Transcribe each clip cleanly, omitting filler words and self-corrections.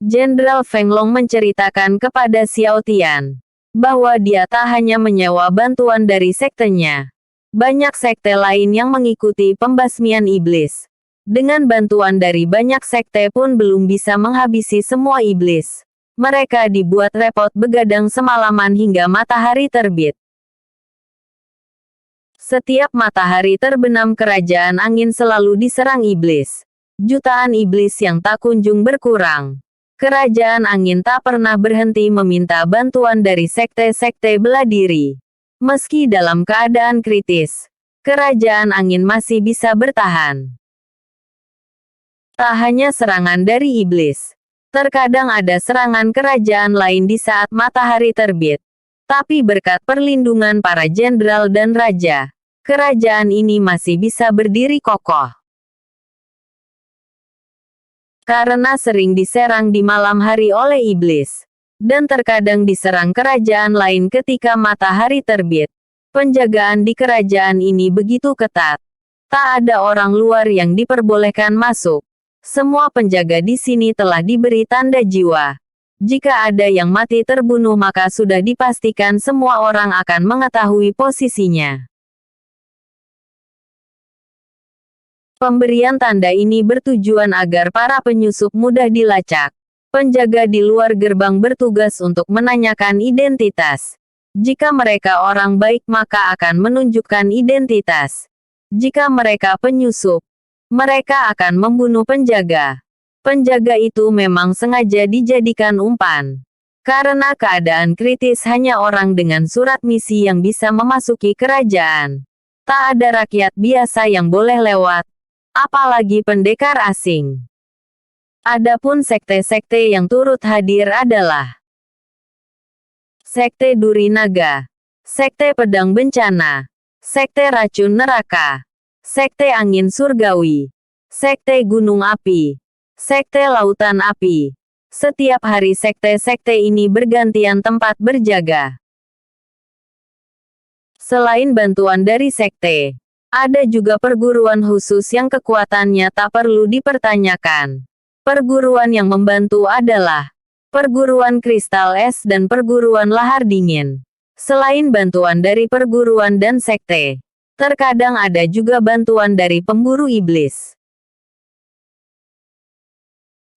Jenderal Feng Long menceritakan kepada Xiao Tian bahwa dia tak hanya menyewa bantuan dari sektenya. Banyak sekte lain yang mengikuti pembasmian iblis. Dengan bantuan dari banyak sekte pun belum bisa menghabisi semua iblis. Mereka dibuat repot begadang semalaman hingga matahari terbit. Setiap matahari terbenam, kerajaan angin selalu diserang iblis. Jutaan iblis yang tak kunjung berkurang. Kerajaan angin tak pernah berhenti meminta bantuan dari sekte-sekte bela diri. Meski dalam keadaan kritis, kerajaan angin masih bisa bertahan. Tak hanya serangan dari iblis. Terkadang ada serangan kerajaan lain di saat matahari terbit. Tapi berkat perlindungan para jenderal dan raja, kerajaan ini masih bisa berdiri kokoh. Karena sering diserang di malam hari oleh iblis, dan terkadang diserang kerajaan lain ketika matahari terbit, penjagaan di kerajaan ini begitu ketat. Tak ada orang luar yang diperbolehkan masuk. Semua penjaga di sini telah diberi tanda jiwa. Jika ada yang mati terbunuh, maka sudah dipastikan semua orang akan mengetahui posisinya. Pemberian tanda ini bertujuan agar para penyusup mudah dilacak. Penjaga di luar gerbang bertugas untuk menanyakan identitas. Jika mereka orang baik, maka akan menunjukkan identitas. Jika mereka penyusup, mereka akan membunuh penjaga. Penjaga itu memang sengaja dijadikan umpan. Karena keadaan kritis, hanya orang dengan surat misi yang bisa memasuki kerajaan. Tak ada rakyat biasa yang boleh lewat. Apalagi pendekar asing. Adapun sekte-sekte yang turut hadir adalah Sekte Duri Naga, Sekte Pedang Bencana, Sekte Racun Neraka, Sekte Angin Surgawi, Sekte Gunung Api, Sekte Lautan Api. Setiap hari sekte-sekte ini bergantian tempat berjaga. Selain bantuan dari sekte, ada juga perguruan khusus yang kekuatannya tak perlu dipertanyakan. Perguruan yang membantu adalah Perguruan Kristal Es dan Perguruan Lahar Dingin. Selain bantuan dari perguruan dan sekte, terkadang ada juga bantuan dari pemburu iblis.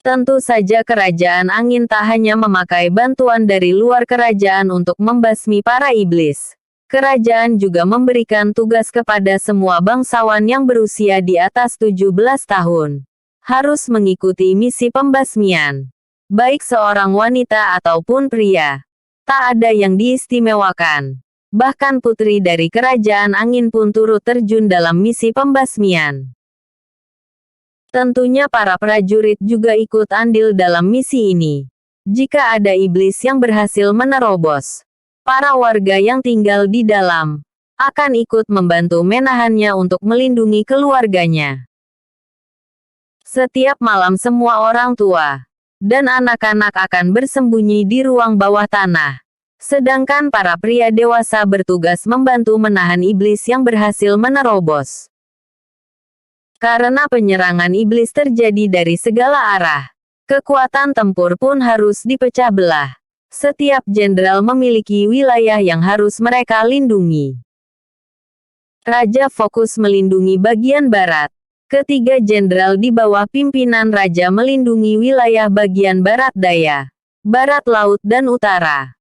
Tentu saja kerajaan angin tak hanya memakai bantuan dari luar kerajaan untuk membasmi para iblis. Kerajaan juga memberikan tugas kepada semua bangsawan yang berusia di atas 17 tahun. Harus mengikuti misi pembasmian. Baik seorang wanita ataupun pria. Tak ada yang diistimewakan. Bahkan putri dari kerajaan angin pun turut terjun dalam misi pembasmian. Tentunya para prajurit juga ikut andil dalam misi ini. Jika ada iblis yang berhasil menerobos, para warga yang tinggal di dalam akan ikut membantu menahannya untuk melindungi keluarganya. Setiap malam semua orang tua dan anak-anak akan bersembunyi di ruang bawah tanah. Sedangkan para pria dewasa bertugas membantu menahan iblis yang berhasil menerobos. Karena penyerangan iblis terjadi dari segala arah, kekuatan tempur pun harus dipecah belah. Setiap jenderal memiliki wilayah yang harus mereka lindungi. Raja fokus melindungi bagian barat. Ketiga jenderal di bawah pimpinan raja melindungi wilayah bagian barat daya, barat laut dan utara.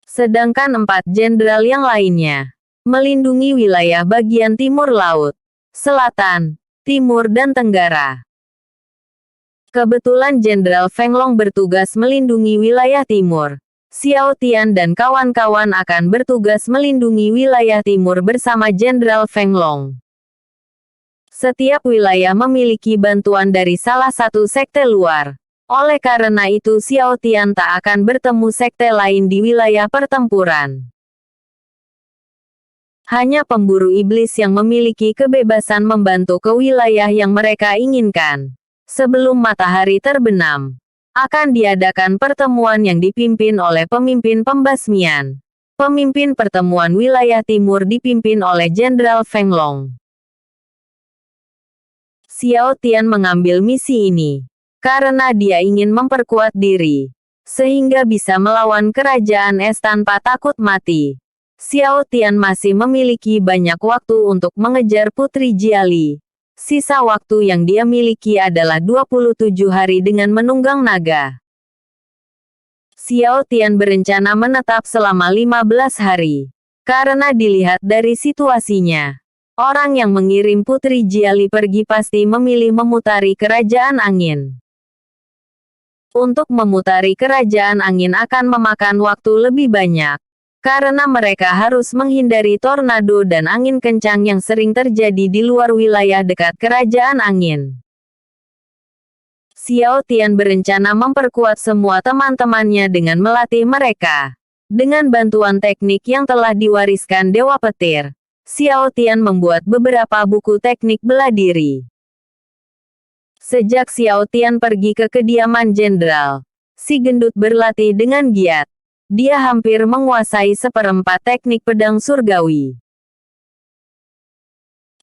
Sedangkan 4 jenderal yang lainnya melindungi wilayah bagian timur laut, selatan, timur dan tenggara. Kebetulan Jenderal Feng Long bertugas melindungi wilayah timur. Xiao Tian dan kawan-kawan akan bertugas melindungi wilayah timur bersama Jenderal Feng Long. Setiap wilayah memiliki bantuan dari salah satu sekte luar. Oleh karena itu Xiao Tian tak akan bertemu sekte lain di wilayah pertempuran. Hanya pemburu iblis yang memiliki kebebasan membantu ke wilayah yang mereka inginkan. Sebelum matahari terbenam, akan diadakan pertemuan yang dipimpin oleh pemimpin pembasmian. Pemimpin pertemuan wilayah timur dipimpin oleh Jenderal Feng Long. Xiao Tian mengambil misi ini. karena dia ingin memperkuat diri, sehingga bisa melawan kerajaan es tanpa takut mati. Xiao Tian masih memiliki banyak waktu untuk mengejar Putri Jiali. Sisa waktu yang dia miliki adalah 27 hari dengan menunggang naga. Xiao Tian berencana menetap selama 15 hari. Karena dilihat dari situasinya, orang yang mengirim Putri Jiali pergi pasti memilih memutari kerajaan angin. Untuk memutari kerajaan angin akan memakan waktu lebih banyak, karena mereka harus menghindari tornado dan angin kencang yang sering terjadi di luar wilayah dekat kerajaan angin. Xiao Tian berencana memperkuat semua teman-temannya dengan melatih mereka. Dengan bantuan teknik yang telah diwariskan Dewa Petir, Xiao Tian membuat beberapa buku teknik bela diri. Sejak Xiao Tian pergi ke kediaman jenderal, si gendut berlatih dengan giat. Dia hampir menguasai seperempat teknik pedang surgawi.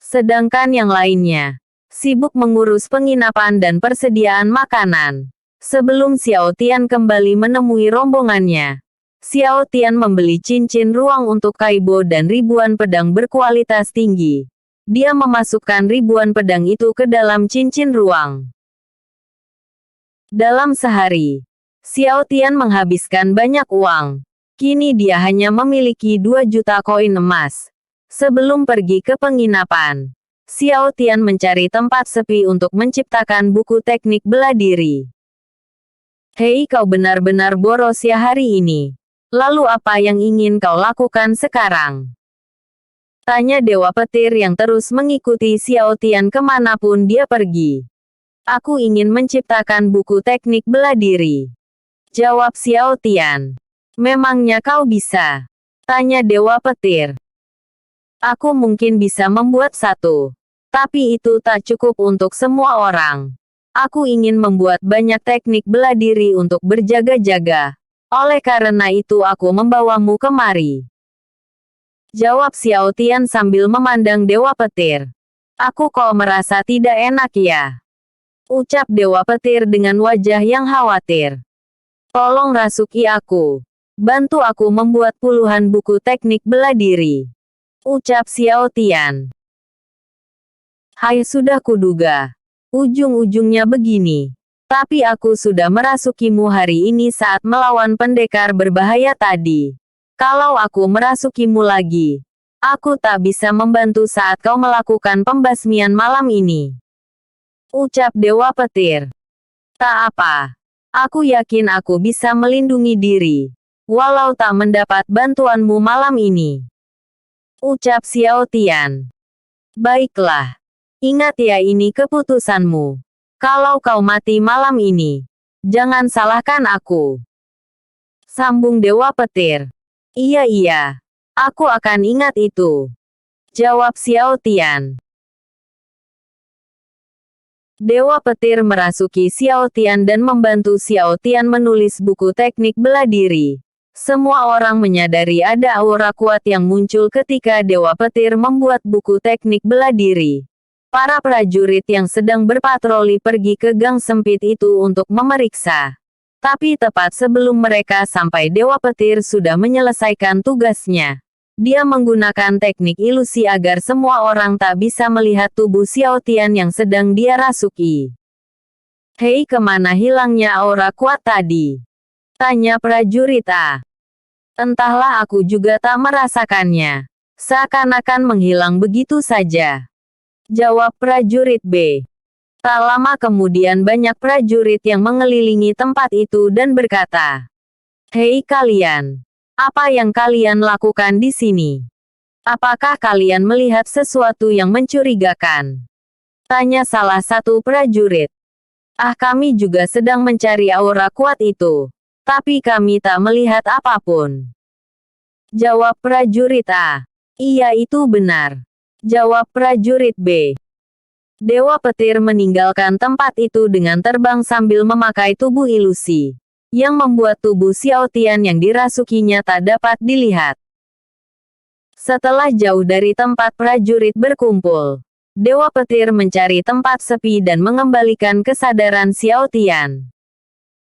Sedangkan yang lainnya sibuk mengurus penginapan dan persediaan makanan. Sebelum Xiao Tian kembali menemui rombongannya, Xiao Tian membeli cincin ruang untuk Kaibo dan ribuan pedang berkualitas tinggi. Dia memasukkan ribuan pedang itu ke dalam cincin ruang. Dalam sehari, Xiao Tian menghabiskan banyak uang. Kini dia hanya memiliki 2 juta koin emas. Sebelum pergi ke penginapan, Xiao Tian mencari tempat sepi untuk menciptakan buku teknik bela diri. Hei, kau benar-benar boros ya hari ini. Lalu apa yang ingin kau lakukan sekarang? Tanya Dewa Petir yang terus mengikuti Xiao Tian kemanapun dia pergi. Aku ingin menciptakan buku teknik bela diri. Jawab Xiao Tian. Memangnya kau bisa? Tanya Dewa Petir. Aku mungkin bisa membuat satu. Tapi itu tak cukup untuk semua orang. Aku ingin membuat banyak teknik bela diri untuk berjaga-jaga. Oleh karena itu aku membawamu kemari. Jawab Xiao Tian sambil memandang Dewa Petir. Aku kok merasa tidak enak ya? Ucap Dewa Petir dengan wajah yang khawatir. Tolong rasuki aku. Bantu aku membuat puluhan buku teknik bela diri. Ucap Xiao Tian. Hai, sudah kuduga. Ujung-ujungnya begini. Tapi aku sudah merasukimu hari ini saat melawan pendekar berbahaya tadi. Kalau aku merasukimu lagi, aku tak bisa membantu saat kau melakukan pembasmian malam ini. Ucap Dewa Petir. Tak apa. Aku yakin aku bisa melindungi diri, walau tak mendapat bantuanmu malam ini. Ucap Xiao Tian. Baiklah. Ingat ya, ini keputusanmu. Kalau kau mati malam ini, jangan salahkan aku. Sambung Dewa Petir. Iya, aku akan ingat itu. Jawab Xiao Tian. Dewa Petir merasuki Xiao Tian dan membantu Xiao Tian menulis buku teknik bela diri. Semua orang menyadari ada aura kuat yang muncul ketika Dewa Petir membuat buku teknik bela diri. Para prajurit yang sedang berpatroli pergi ke gang sempit itu untuk memeriksa. Tapi tepat sebelum mereka sampai, Dewa Petir sudah menyelesaikan tugasnya. Dia menggunakan teknik ilusi agar semua orang tak bisa melihat tubuh Xiao Tian yang sedang dia rasuki. Hei, kemana hilangnya aura kuat tadi? Tanya prajurit A. Entahlah, aku juga tak merasakannya. Seakan-akan menghilang begitu saja. Jawab prajurit B. Tak lama kemudian banyak prajurit yang mengelilingi tempat itu dan berkata, "Hei kalian, apa yang kalian lakukan di sini? Apakah kalian melihat sesuatu yang mencurigakan?" Tanya salah satu prajurit. "Ah, kami juga sedang mencari aura kuat itu, tapi kami tak melihat apapun." Jawab prajurit A. "Iya, itu benar." Jawab prajurit B. Dewa Petir meninggalkan tempat itu dengan terbang sambil memakai tubuh ilusi, yang membuat tubuh Xiao Tian yang dirasukinya tak dapat dilihat. Setelah jauh dari tempat prajurit berkumpul, Dewa Petir mencari tempat sepi dan mengembalikan kesadaran Xiao Tian.